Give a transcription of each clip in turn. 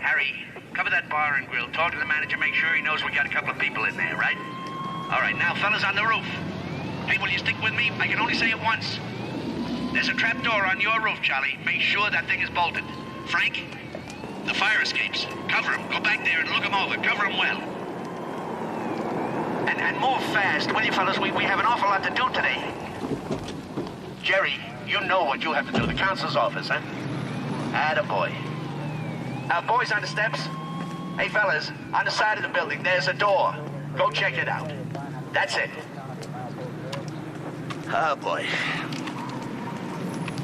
Harry, cover that bar and grill. Talk to the manager, make sure he knows we got a couple of people in there, right? All right, now, fellas on the roof. Hey, will you stick with me? I can only say it once. There's a trap door on your roof, Charlie. Make sure that thing is bolted. Frank, the fire escapes. Cover him. Go back there and look him over. Cover him well. And move fast, will you, fellas? We have an awful lot to do today. Jerry, you know what you have to do. The counsel's office, huh? Attaboy. Boys on the steps. Hey, fellas, on the side of the building, there's a door. Go check it out. That's it. Oh, boy.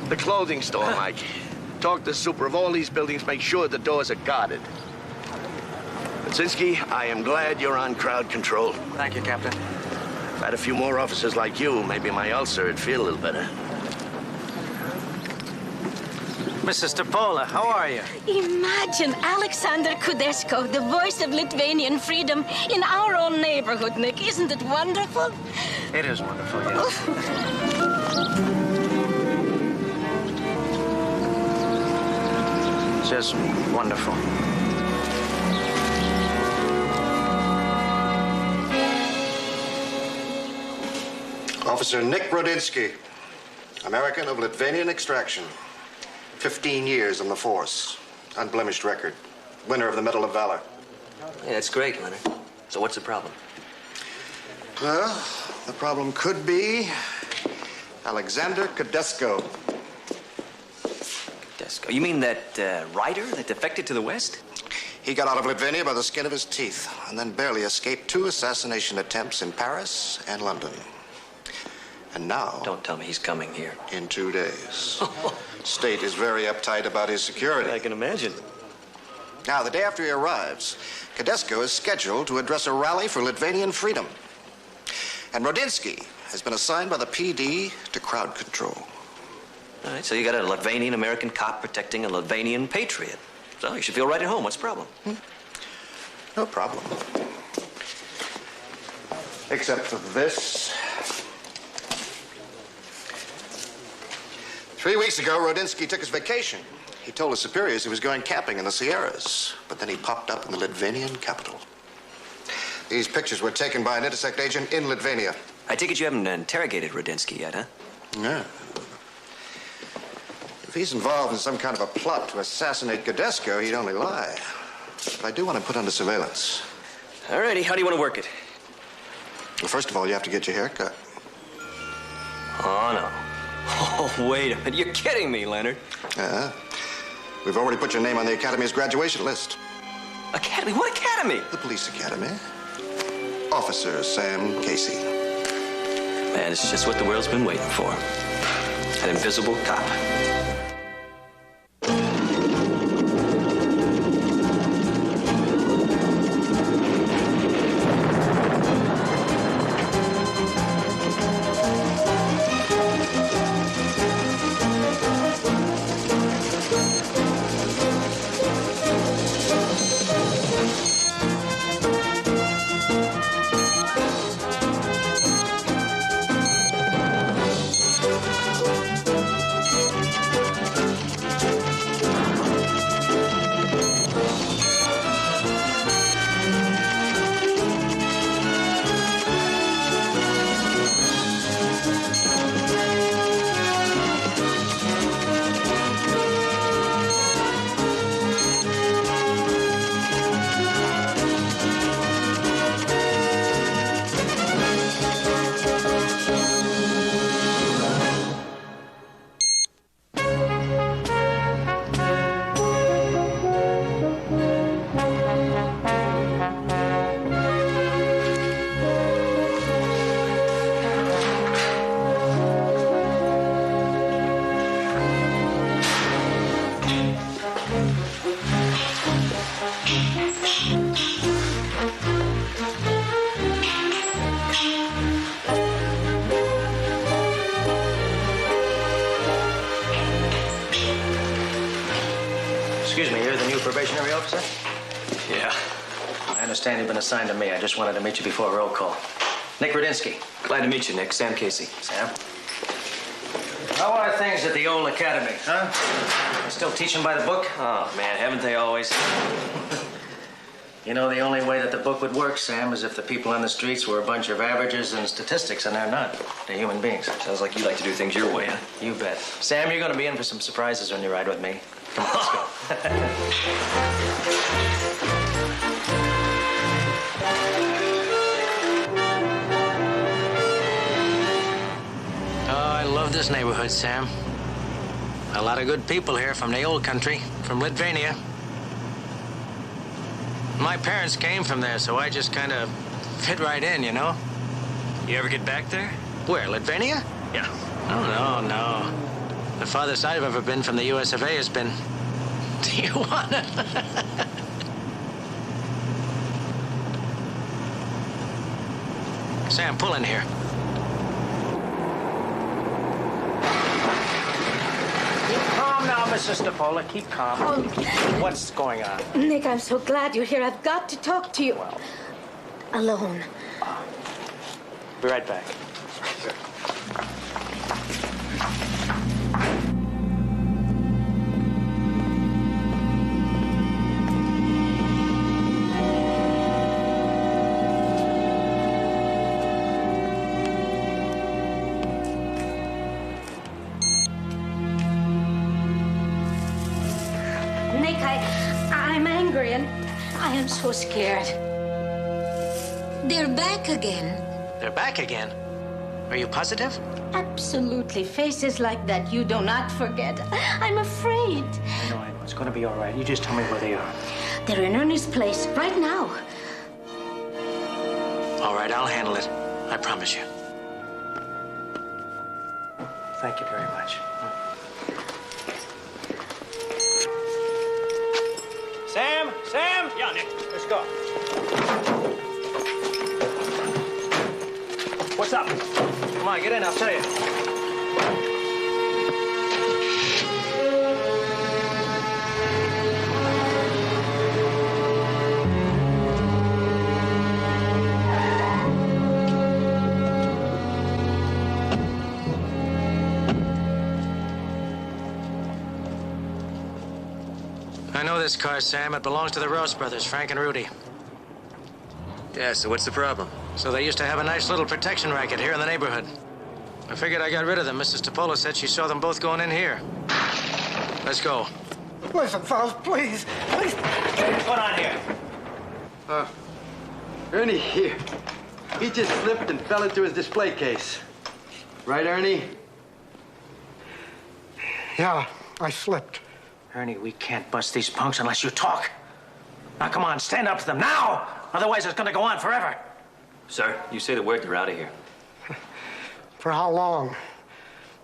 The clothing store, Mike. Talk to the super of all these buildings. Make sure the doors are guarded. Baczynski, I am glad you're on crowd control. Thank you, Captain. If I had a few more officers like you, maybe my ulcer would feel a little better. Mrs. Topola, how are you? Imagine Alexander Kudesko, the voice of Lithuanian freedom in our own neighborhood, Nick. Isn't it wonderful? It is wonderful, yes. Just wonderful. Officer Nick Rodinsky, American of Lithuanian extraction. 15 years on the force. Unblemished record. Winner of the Medal of Valor. Yeah, that's great, Leonard. So what's the problem? Well, the problem could be Alexander Kudesko. Kudesko? You mean that writer that defected to the West? He got out of Lithuania by the skin of his teeth and then barely escaped 2 assassination attempts in Paris and London. And now... Don't tell me he's coming here. In 2 days. State is very uptight about his security. I can imagine. Now, the day after he arrives, Kudesko is scheduled to address a rally for Lithuanian freedom. And Rodinsky has been assigned by the PD to crowd control. All right, so you got a Lithuanian-American cop protecting a Lithuanian patriot. So you should feel right at home. What's the problem? No problem. Except for this. 3 weeks ago, Rodinsky took his vacation. He told his superiors he was going camping in the Sierras, but then he popped up in the Lithuanian capital. These pictures were taken by an Intersect agent in Lithuania. I take it you haven't interrogated Rodinsky yet, huh? No. If he's involved in some kind of a plot to assassinate Kudesko, he'd only lie. But I do want him put under surveillance. All righty, how do you want to work it? Well, first of all, you have to get your hair cut. Oh, no. Oh, wait a minute. You're kidding me, Leonard. We've already put your name on the Academy's graduation list. Academy? What academy? The Police Academy. Officer Sam Casey. Man, it's just what the world's been waiting for. An invisible cop. Excuse me, you're the new probationary officer? Yeah. I understand you've been assigned to me. I just wanted to meet you before roll call. Nick Rodinsky. Glad to meet you, Nick. Sam Casey. Sam? How are things at the old academy, huh? You still teaching by the book? Oh, man, haven't they always? You know, the only way that the book would work, Sam, is if the people on the streets were a bunch of averages and statistics, and they're not. They're human beings. Sounds like you like to do things your way, huh? You bet. Sam, you're going to be in for some surprises when you ride with me. Come on, let's go. Oh, I love this neighborhood, Sam. A lot of good people here from the old country, from Lithuania. My parents came from there, so I just kind of fit right in, you know? You ever get back there? Where, Lithuania? Yeah. Oh, no. The farthest I've ever been from the US of A has been Tijuana. Sam, pull in here. Keep calm now, Mrs. Stapola. Keep calm. Oh. What's going on? Nick, I'm so glad you're here. I've got to talk to you. Well. Alone. Be right back. Nick, I'm angry and I am so scared. They're back again. They're back again? Are you positive? Absolutely. Faces like that you do not forget. I'm afraid. I know. It's going to be all right. You just tell me where they are. They're in Ernie's place right now. All right, I'll handle it. I promise you. Thank you very much. Sam? Sam? Yeah, Nick. Let's go. What's up? Come on, get in, I'll tell you. I know this car, Sam. It belongs to the Rose brothers, Frank and Rudy. Yeah, so what's the problem? So they used to have a nice little protection racket here in the neighborhood. I figured I got rid of them. Mrs. Topola said she saw them both going in here. Let's go. Listen, fellas, please. Please. What's going on here? Ernie, here. He just slipped and fell into his display case. Right, Ernie? Yeah, I slipped. Ernie, we can't bust these punks unless you talk. Now, come on, stand up to them now! Otherwise, it's gonna go on forever. Sir, you say the word, they're out of here. For how long?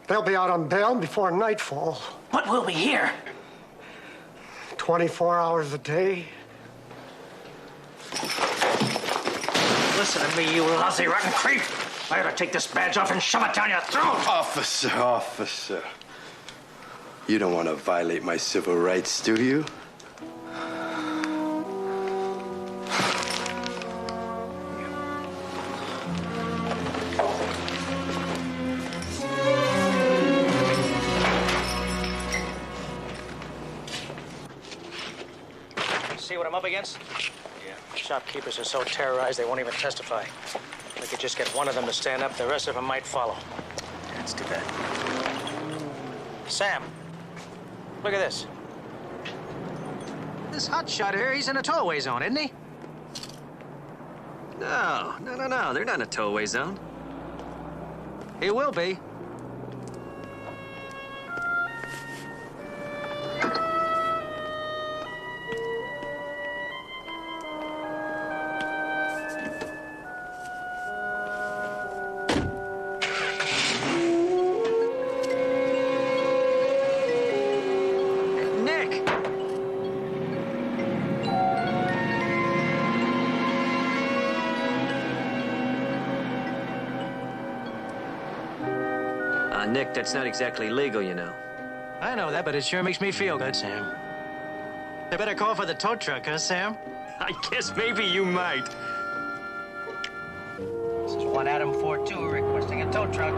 They'll be out on bail before nightfall. What will we hear? 24 hours a day. Listen to me, you lousy rotten creep. I ought to take this badge off and shove it down your throat. Officer. You don't want to violate my civil rights, do you? See what I'm up against? Yeah. Shopkeepers are so terrorized they won't even testify. We could just get one of them to stand up, the rest of them might follow. That's too bad. Sam, look at this. This hotshot here, he's in a tollway zone, isn't he? No. They're not in a tollway zone. He will be. Nick, that's not exactly legal, you know. I know that, but it sure makes me feel good, Sam. They better call for the tow truck, huh, Sam? I guess maybe you might. This is one Adam 42 requesting a tow truck.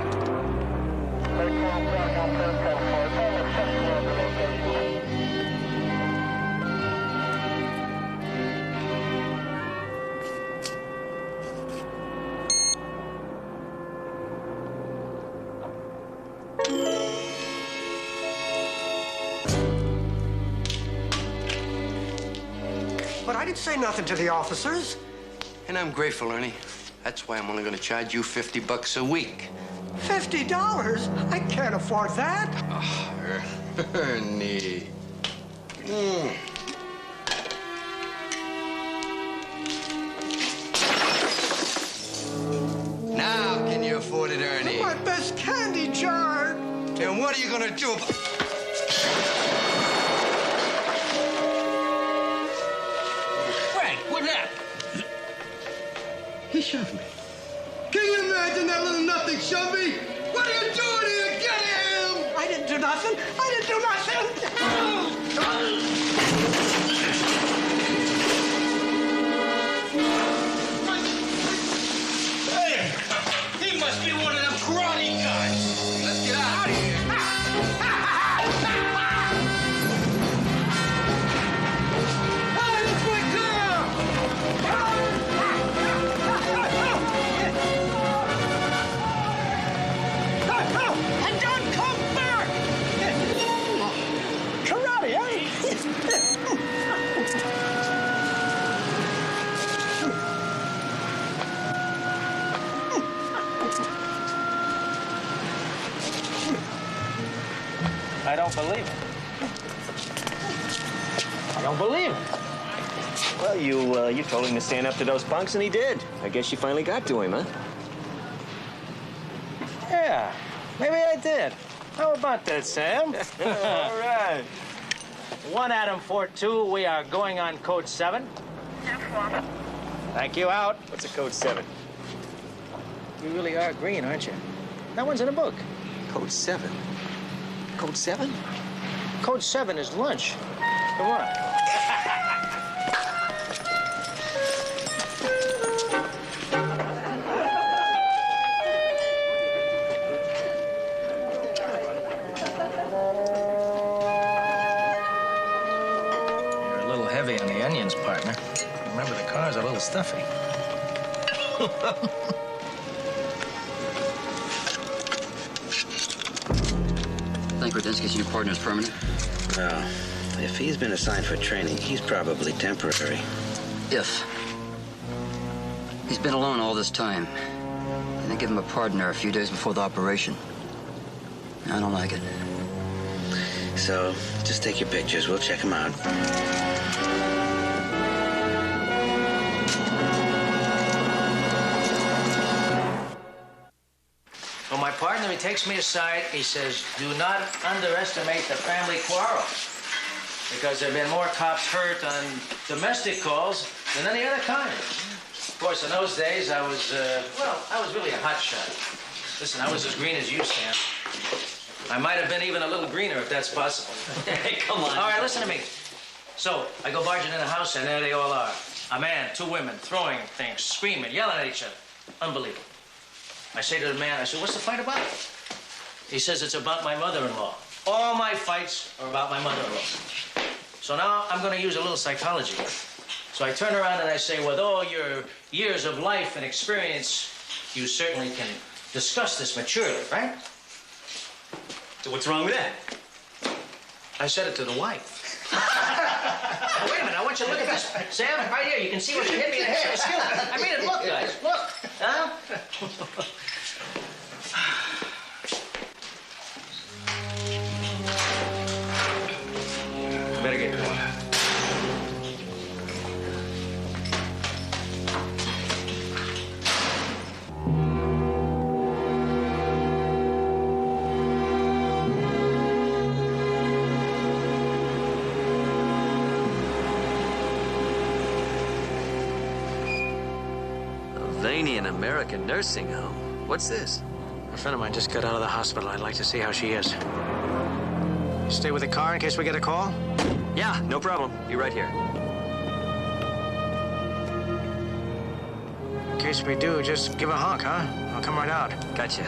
But I didn't say nothing to the officers. And I'm grateful, Ernie. That's why I'm only going to charge you $50 a week. $50? I can't afford that. Oh, Ernie. Now can you afford it, Ernie? My best candy jar. And what are you going to do about... He shoved me. Can you imagine that little nothing shoved me? What are you doing here? Get him! I didn't do nothing. I didn't do nothing. Hey, he must be one of them karate guys. Let's get out of here. Hey, that's my girl! And don't come back! Karate, eh? I don't believe it. I don't believe it. Well, you told him to stand up to those punks, and he did. I guess you finally got to him, huh? Yeah, maybe I did. How about that, Sam? All right. 1 Adam 4-2, we are going on code 7. Thank you, out. What's a code 7? You really are green, aren't you? That one's in a book. Code 7? Code 7? Code 7 is lunch. Come on. You're a little heavy on the onions, partner. Remember, the car's a little stuffy. Think Radinsky's new partner's permanent? Well, if he's been assigned for training, he's probably temporary. If. He's been alone all this time. And they give him a partner a few days before the operation. I don't like it. So, just take your pictures. We'll check him out. Well, my partner, he takes me aside. He says, do not underestimate the family quarrel. Because there have been more cops hurt on domestic calls than any other kind. Of course, in those days, I was really a hot shot. Listen, I was as green as you, Sam. I might have been even a little greener, if that's possible. Hey, come on. All right, listen to me. So, I go barging in the house, and there they all are. A man, 2 women, throwing things, screaming, yelling at each other. Unbelievable. I say to the man, I said, what's the fight about? He says, it's about my mother-in-law. All my fights are about my mother-in-law. So now I'm going to use a little psychology. So I turn around and I say, with all your years of life and experience, you certainly can discuss this maturely, right? So what's wrong with that? I said it to the wife. Now, wait a minute, I want you to look at this. Sam, right here, you can see what you hit me in the head with a skillet. I mean it, look, guys, look. Huh? Better get going. Albanian American nursing home. What's this? A friend of mine just got out of the hospital. I'd like to see how she is. Stay with the car in case we get a call? Yeah, no problem. Be right here. In case we do, just give a honk, huh? I'll come right out. Gotcha.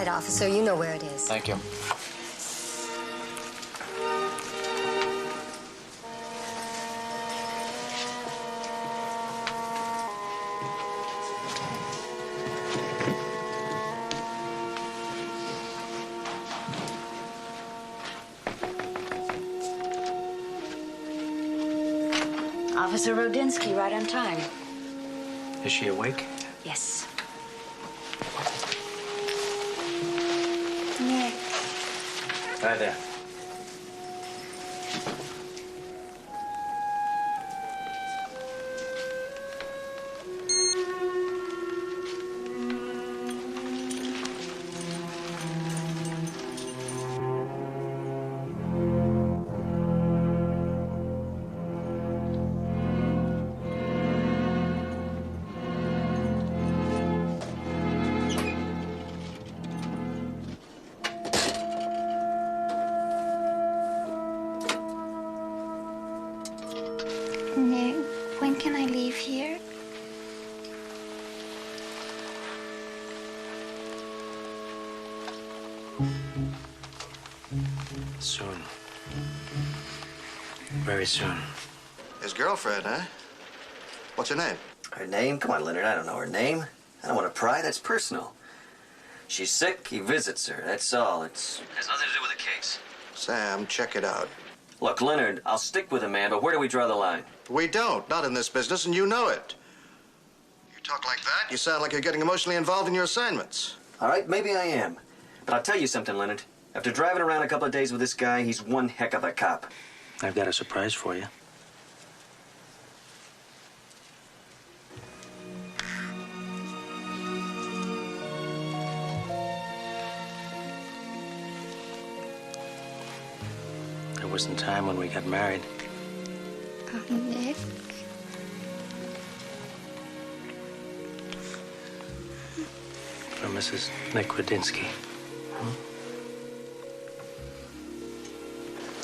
right, officer. You know where it is. Thank you. Officer Rodinsky, right on time. Is she awake? Yes. Nick. Right there. Nick, when can I leave here? Soon. Very soon. His girlfriend, huh? What's her name? Her name? Come on, Leonard, I don't know her name. I don't want to pry, that's personal. She's sick, he visits her, that's all. It has nothing to do with the case. Sam, check it out. Look, Leonard, I'll stick with a man, but where do we draw the line? We don't. Not in this business, and you know it. You talk like that, you sound like you're getting emotionally involved in your assignments. All right, maybe I am. But I'll tell you something, Leonard. After driving around a couple of days with this guy, he's one heck of a cop. I've got a surprise for you. There wasn't time when we got married. Oh, Nick. For Mrs. Nick Rodinsky.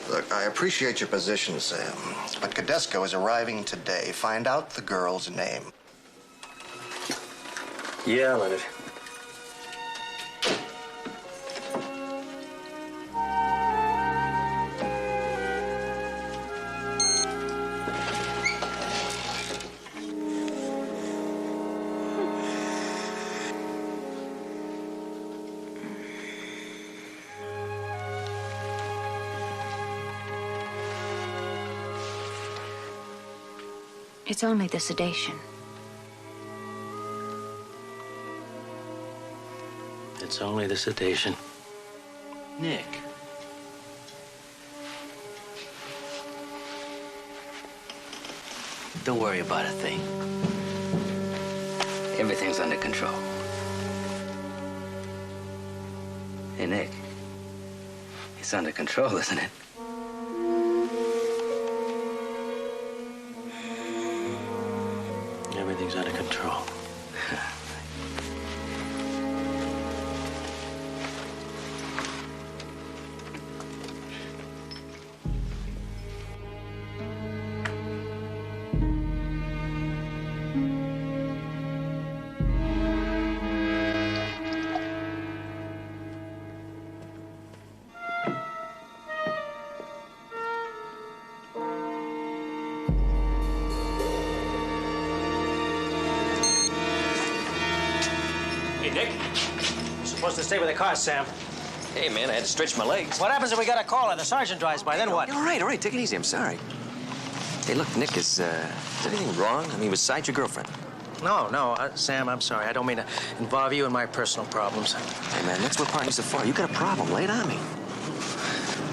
Look, I appreciate your position, Sam, but Cadesco is arriving today. Find out the girl's name. Yeah, Leonard. It's only the sedation. It's only the sedation. Nick. Don't worry about a thing. Everything's under control. Hey, Nick. It's under control, isn't it? Everything's under control. Hey, Nick. You're supposed to stay with the car, Sam. Hey, man, I had to stretch my legs. What happens if we got a call and the sergeant drives by? Then what? All right, take it easy. I'm sorry. Hey, look, Nick, is anything wrong? I mean, besides your girlfriend? No, Sam, I'm sorry. I don't mean to involve you in my personal problems. Hey, man, that's what partners are for. You got a problem, lay it on me.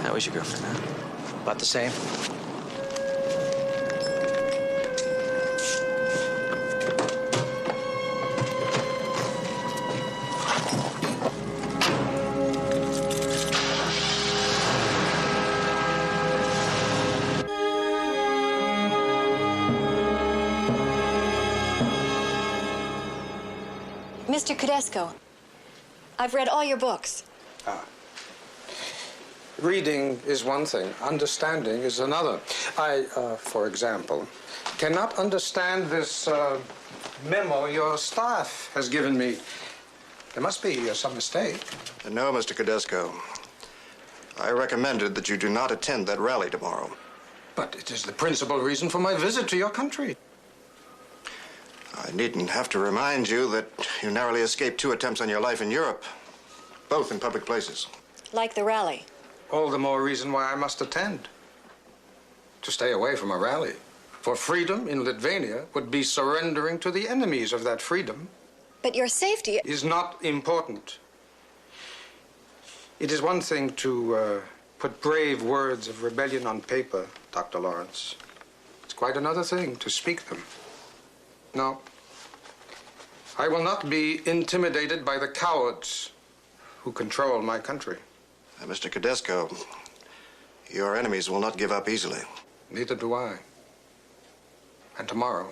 How is your girlfriend, huh? About the same. Mr. Cadesco, I've read all your books. Reading is one thing, understanding is another. I, for example, cannot understand this memo your staff has given me. There must be some mistake. No, Mr. Cadesco. I recommended that you do not attend that rally tomorrow. But it is the principal reason for my visit to your country. I needn't have to remind you that you narrowly escaped 2 attempts on your life in Europe, both in public places. Like the rally. All the more reason why I must attend. To stay away from a rally. For freedom in Lithuania would be surrendering to the enemies of that freedom. But your safety is not important. It is one thing to put brave words of rebellion on paper, Dr. Lawrence. It's quite another thing to speak them. No. I will not be intimidated by the cowards who control my country. Mr. Cadesco, your enemies will not give up easily. Neither do I. And tomorrow,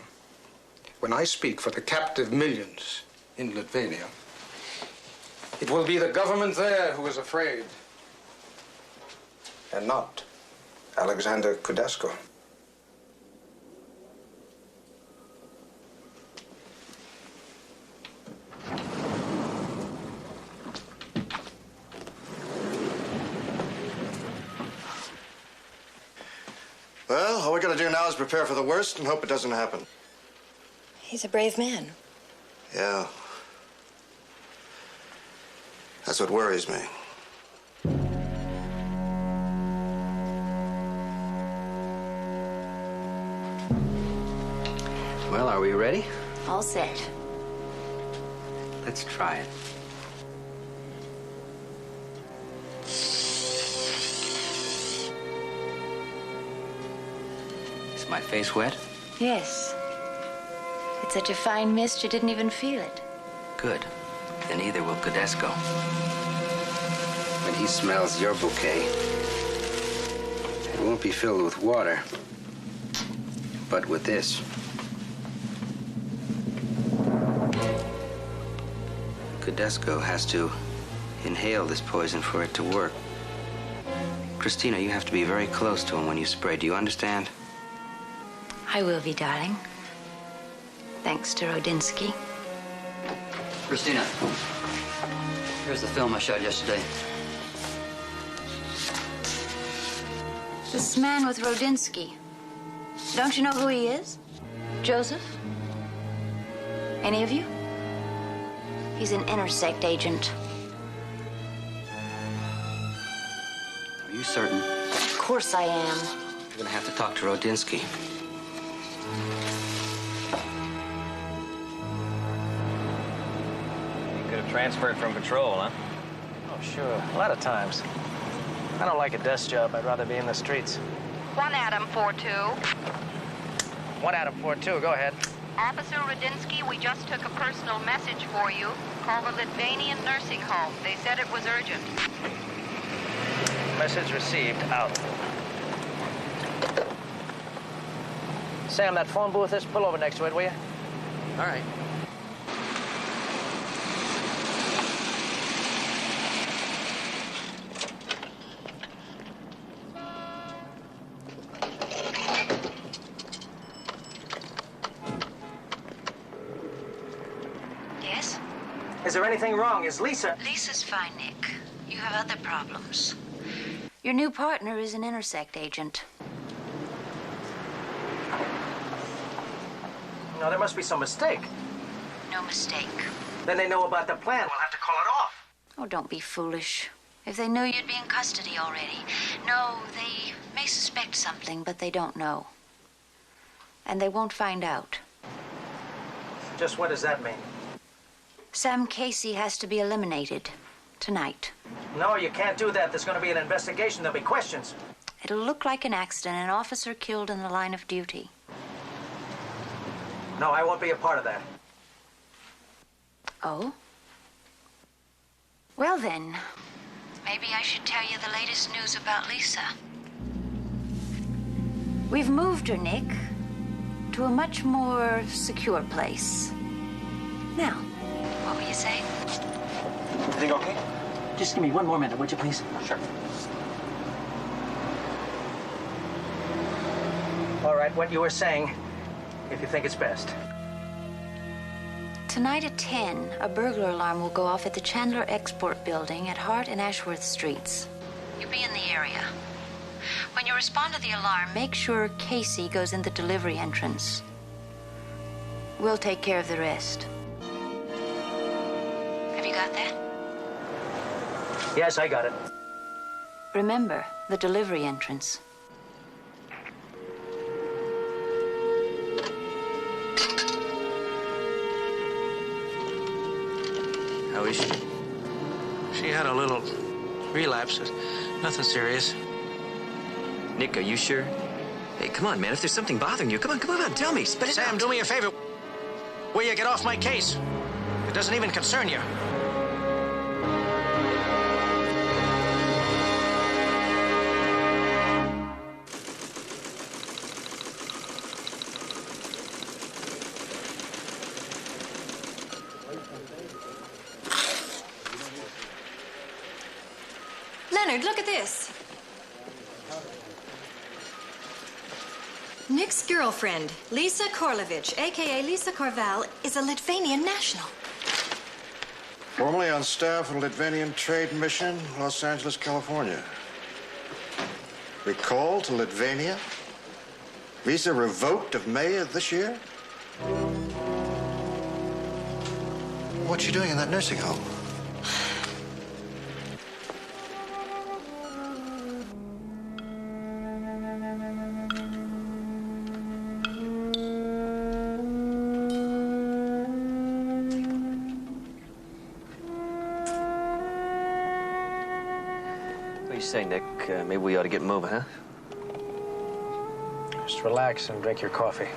when I speak for the captive millions in Lithuania, it will be the government there who is afraid, and not Alexander Cadesco. Well, all we gotta do now is prepare for the worst and hope it doesn't happen. He's a brave man. Yeah. That's what worries me. Well, are we ready? All set. Let's try it. Is my face wet? Yes. It's such a fine mist you didn't even feel it. Good. Then neither will Cadesco. When he smells your bouquet, it won't be filled with water, but with this. Cadesco has to inhale this poison for it to work. Christina, you have to be very close to him when you spray. Do you understand? I will be, darling. Thanks to Rodinsky. Christina, here's the film I shot yesterday. This man with Rodinsky. Don't you know who he is? Joseph? Any of you? He's an intersect agent. Are you certain? Of course I am. You're gonna have to talk to Rodinsky. Could have transferred from patrol, huh? Oh, sure. A lot of times. I don't like a desk job. I'd rather be in the streets. 1 Adam 42. 1 Adam 42. Go ahead. Officer Rodinsky, we just took a personal message for you. Call the Lithuanian nursing home. They said it was urgent. Message received. Out. Sam, that phone booth is. Pull over next to it, will you? All right. Yes? Is there anything wrong? Is Lisa... Lisa's fine, Nick. You have other problems. Your new partner is an intersect agent. No, there must be some mistake. No mistake. Then they know about the plan. We'll have to call it off. Oh, don't be foolish. If they knew you'd be in custody already. No, they may suspect something, but they don't know. And they won't find out. Just what does that mean? Sam Casey has to be eliminated tonight. No, you can't do that. There's going to be an investigation. There'll be questions. It'll look like an accident, an officer killed in the line of duty. No, I won't be a part of that. Oh? Well then, maybe I should tell you the latest news about Lisa. We've moved her, Nick, to a much more secure place. Now, what were you saying? Everything okay? Just give me one more minute, would you, please? Sure. All right, what you were saying, if you think it's best. Tonight at 10, a burglar alarm will go off at the Chandler Export Building at Hart and Ashworth Streets. You'll be in the area. When you respond to the alarm, make sure Casey goes in the delivery entrance. We'll take care of the rest. Have you got that? Yes, I got it. Remember, the delivery entrance. How is she? She had a little relapse. Nothing serious. Nick, are you sure? Hey, come on, man. If there's something bothering you, come on, tell me. Spit it out. Sam, do me a favor. Will you get off my case? It doesn't even concern you. Leonard, look at this. Nick's girlfriend, Lisa Korlovich, a.k.a. Lisa Korval, is a Litvanian national. Formerly on staff at a Litvanian trade mission, Los Angeles, California. Recalled to Litvania? Visa revoked of May of this year? What's she doing in that nursing home? What do you say, Nick? Maybe we ought to get moving, huh? Just relax and drink your coffee.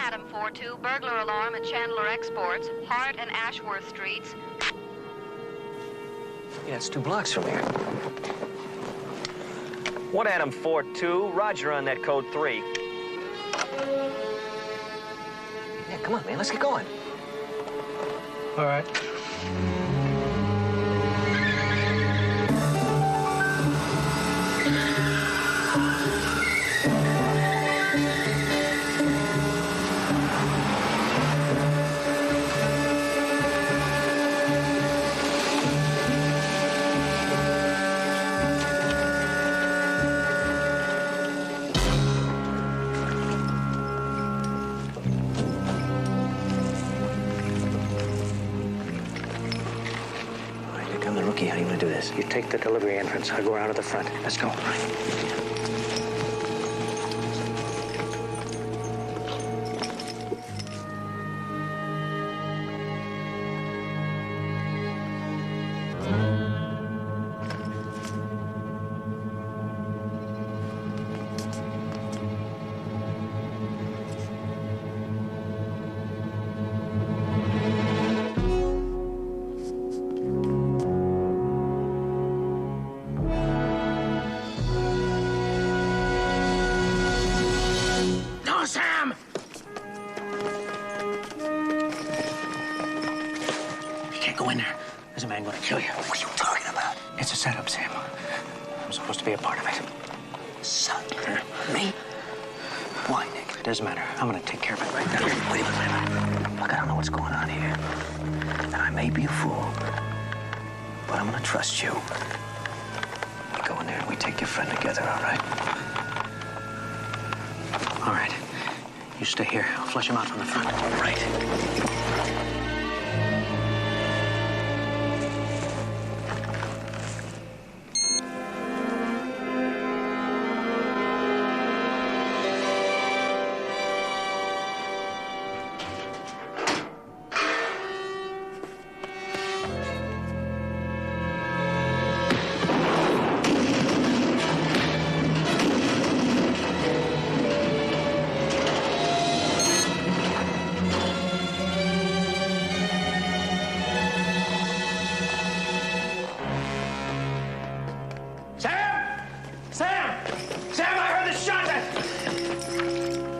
Adam 42, burglar alarm at Chandler Exports, Hart and Ashworth Streets. Yeah, it's 2 blocks from here. 1 Adam 42, Roger on that code 3. Yeah, come on, man, let's get going. All right. How do you want to do this? You take the delivery entrance. I'll go around to the front. Let's go. Sam! You can't go in there. There's a man going to kill you. What are you talking about? It's a setup, Sam. I'm supposed to be a part of it. Son, me? Why, Nick? It doesn't matter. I'm going to take care of it right now. Wait a minute. Look, I don't know what's going on here. And I may be a fool, but I'm going to trust you. We go in there and we take your friend together, all right? All right. You stay here. I'll flush him out from the front. All right.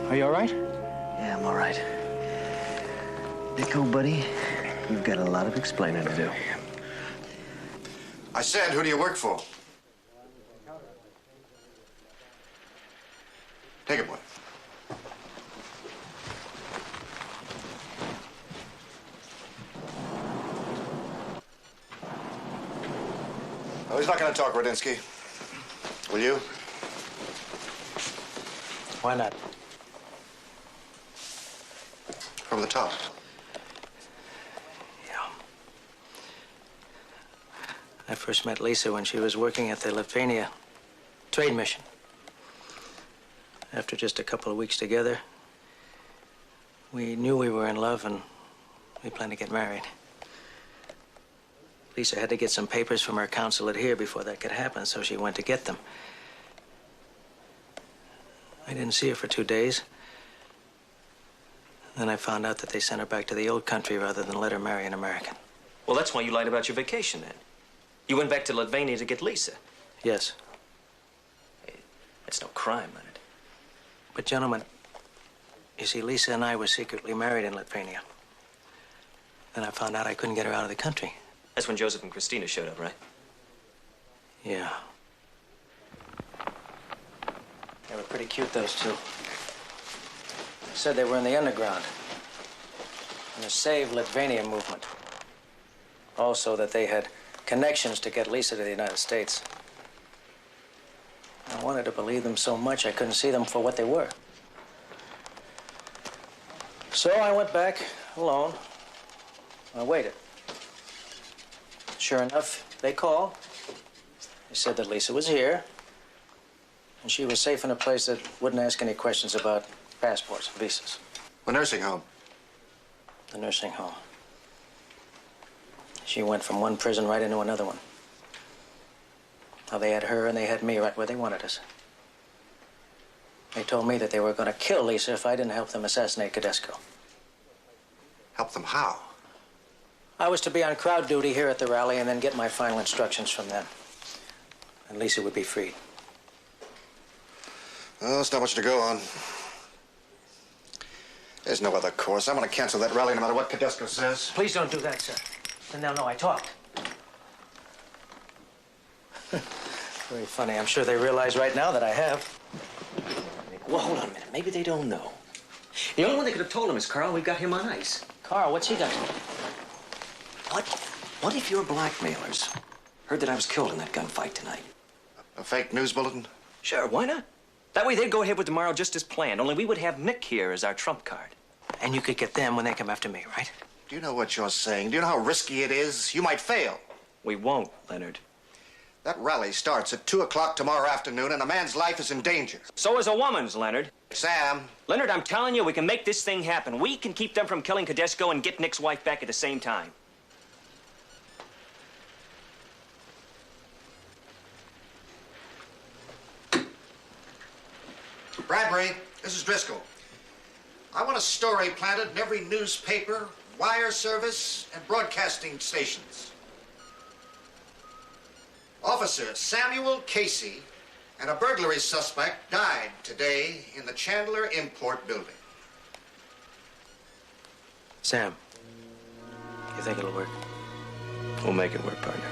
Are you all right? Yeah, I'm all right. Nick, old buddy, you've got a lot of explaining to do. I said, who do you work for? Take it, boy. Oh, he's not going to talk, Radinsky. Will you? Why not? From the top. Yeah. I first met Lisa when she was working at the Lithuania trade mission. After just a couple of weeks together, we knew we were in love and we planned to get married. Lisa had to get some papers from her consulate here before that could happen, so she went to get them. I didn't see her for 2 days. Then I found out that they sent her back to the old country rather than let her marry an American. Well, that's why you lied about your vacation, then. You went back to Lithuania to get Lisa. Yes. Hey, that's no crime, Leonard. But, gentlemen, you see, Lisa and I were secretly married in Lithuania. Then I found out I couldn't get her out of the country. That's when Joseph and Christina showed up, right? Yeah. They were pretty cute, those two. They said they were in the underground, in the Save Lithuania movement. Also that they had connections to get Lisa to the United States. I wanted to believe them so much I couldn't see them for what they were. So I went back alone. I waited. Sure enough, they called. They said that Lisa was here, and she was safe in a place that wouldn't ask any questions about passports and visas. The nursing home. The nursing home. She went from one prison right into another one. Now, they had her and they had me right where they wanted us. They told me that they were going to kill Lisa if I didn't help them assassinate Tedesco. Help them how? I was to be on crowd duty here at the rally and then get my final instructions from them. And Lisa would be freed. Well, there's not much to go on. There's no other course. I'm going to cancel that rally no matter what Tedesco says. Please don't do that, sir. Then they'll know I talked. Very funny. I'm sure they realize right now that I have. Well, hold on a minute. Maybe they don't know. The only one that could have told them is Carl. We've got him on ice. Carl, what's he got to do? What if your blackmailers heard that I was killed in that gunfight tonight? A fake news bulletin? Sure, why not? That way they'd go ahead with tomorrow just as planned, only we would have Nick here as our trump card. And you could get them when they come after me, right? Do you know what you're saying? Do you know how risky it is? You might fail. We won't, Leonard. That rally starts at 2 o'clock tomorrow afternoon, and a man's life is in danger. So is a woman's, Leonard. Sam. Leonard, I'm telling you, we can make this thing happen. We can keep them from killing Tedesco and get Nick's wife back at the same time. Bradbury, this is Driscoll. I want a story planted in every newspaper, wire service, and broadcasting stations. Officer Samuel Casey and a burglary suspect died today in the Chandler Import Building. Sam, you think it'll work? We'll make it work, partner.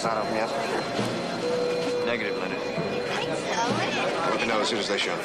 not open yet? Negative, Leonard. Let me know as soon as they show.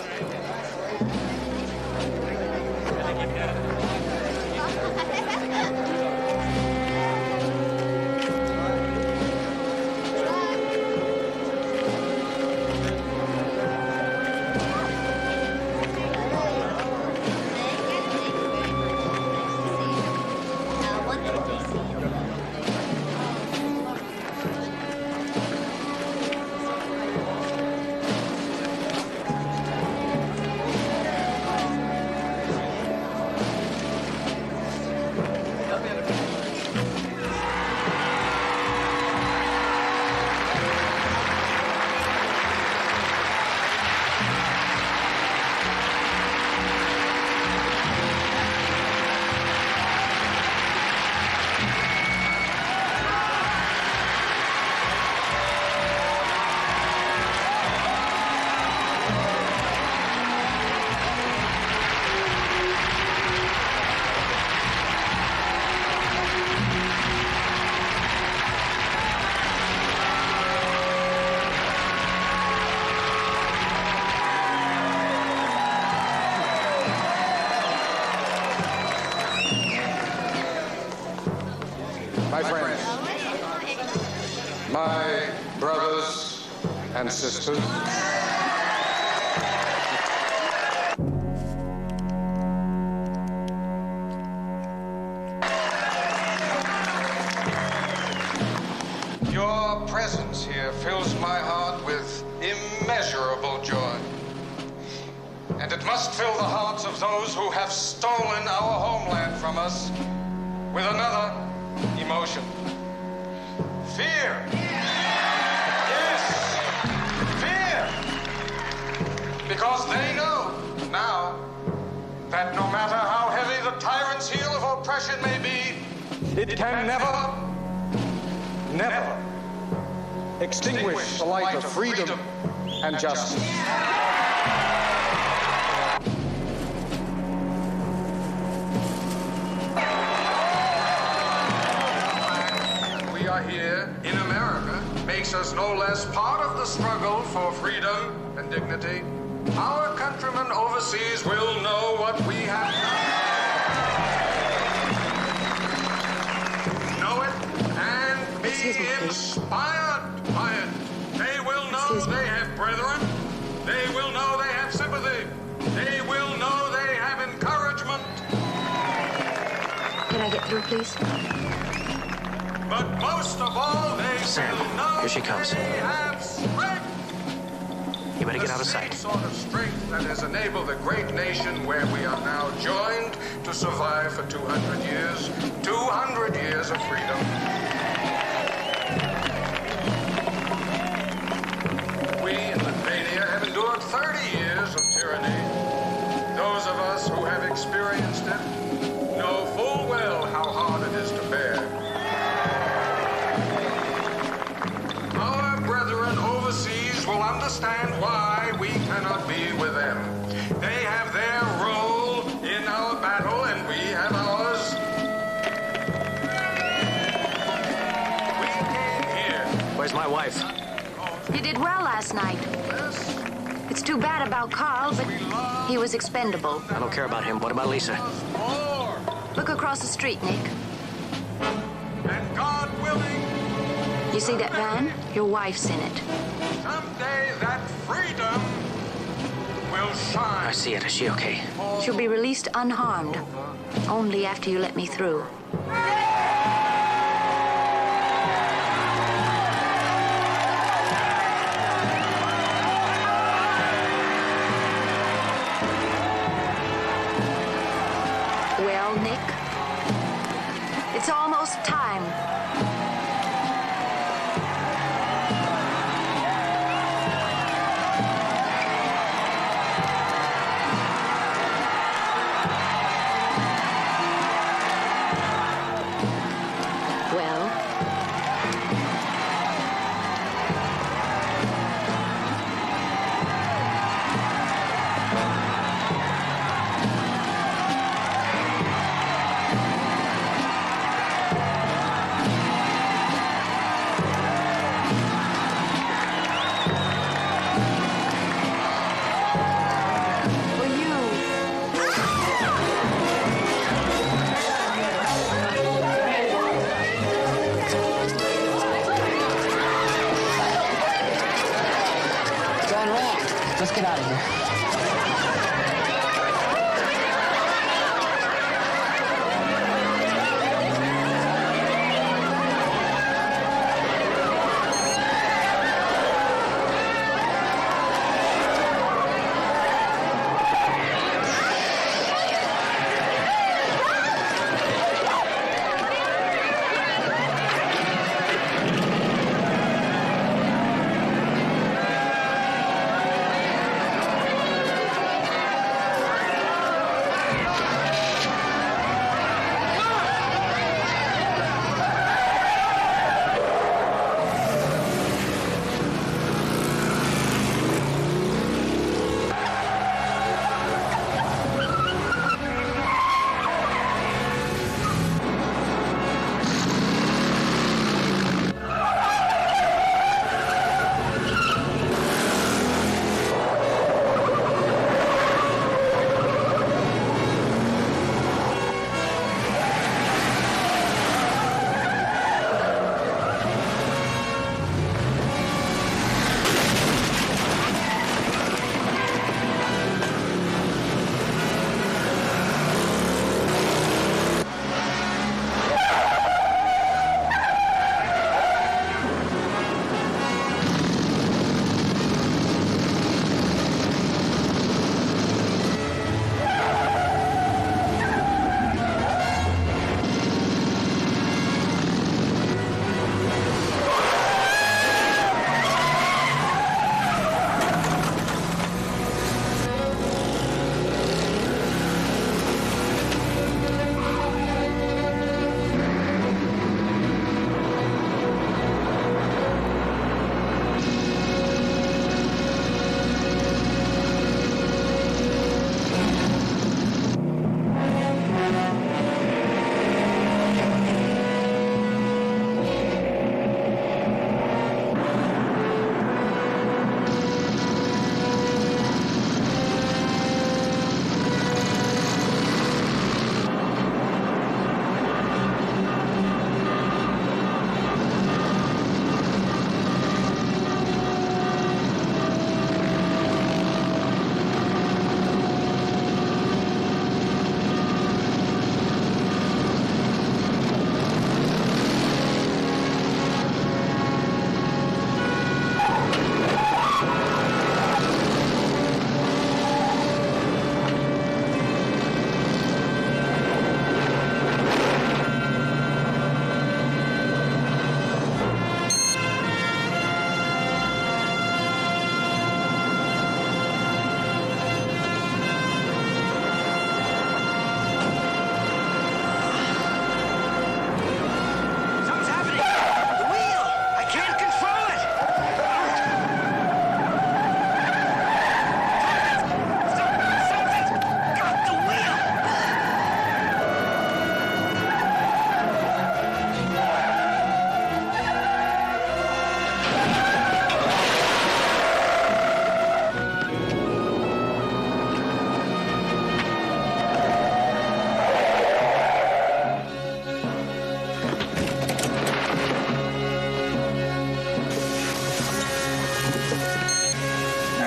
My friends, my brothers and sisters, your presence here fills my heart with immeasurable joy. And it must fill the hearts of those who have stolen our homeland from us with another emotion. Fear. Yes, fear. Because they know now that no matter how heavy the tyrant's heel of oppression may be, it can never extinguish the light of freedom and justice. Here in America makes us no less part of the struggle for freedom and dignity. Our countrymen overseas will know what we have done. Know it and be inspired by it. They will know they have brethren. They will know they have sympathy. They will know they have encouragement. Can I get through, please? But most of all, they Sam, will know here she comes. they have strength. You better get out of The sight. same sort of strength that has enabled the great nation where we are now joined to survive for 200 years. 200 years of freedom. We in Lithuania have endured 30 years of tyranny. Those of us who have experienced it know full well how hard it is to bear. Overseas will understand why we cannot be with them. They have their role in our battle, and we have ours. We came here. Where's my wife? You did well last night. It's too bad about Carl, but he was expendable. I don't care about him. What about Lisa? Look across the street, Nick. And God willing, You see that van? Your wife's in it. someday that freedom will shine. I see it. Is she okay? She'll be released unharmed. Only after you let me through. Well, Nick, it's almost time. Let's get out of here.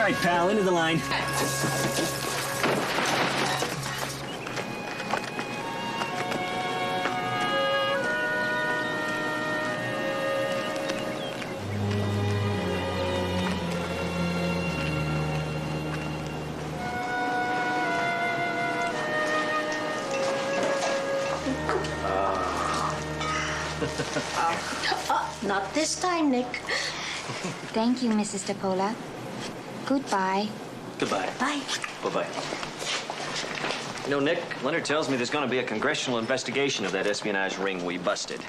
right, pal, into the line. Not this time, Nick. Thank you, Mrs. DePola. Goodbye. Goodbye. Bye. Bye-bye. You know, Nick, Leonard tells me there's going to be a congressional investigation of that espionage ring we busted.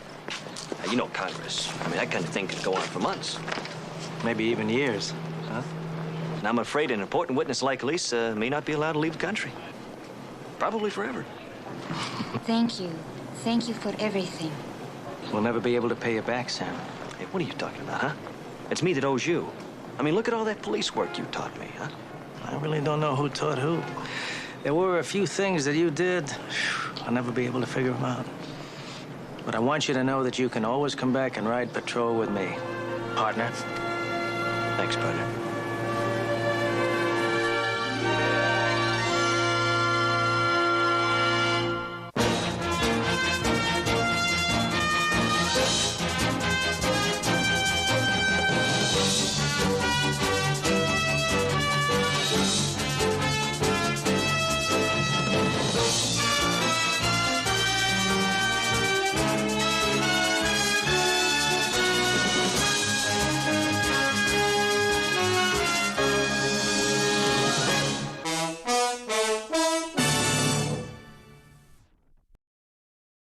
Now, you know Congress. I mean, that kind of thing could go on for months. Maybe even years. Huh? And I'm afraid an important witness like Lisa may not be allowed to leave the country. Probably forever. Thank you. Thank you for everything. We'll never be able to pay you back, Sam. Hey, what are you talking about, huh? It's me that owes you. I mean, look at all that police work you taught me, huh? I really don't know who taught who. There were a few things that you did. I'll never be able to figure them out. But I want you to know that you can always come back and ride patrol with me, partner. Thanks, partner. Thank you.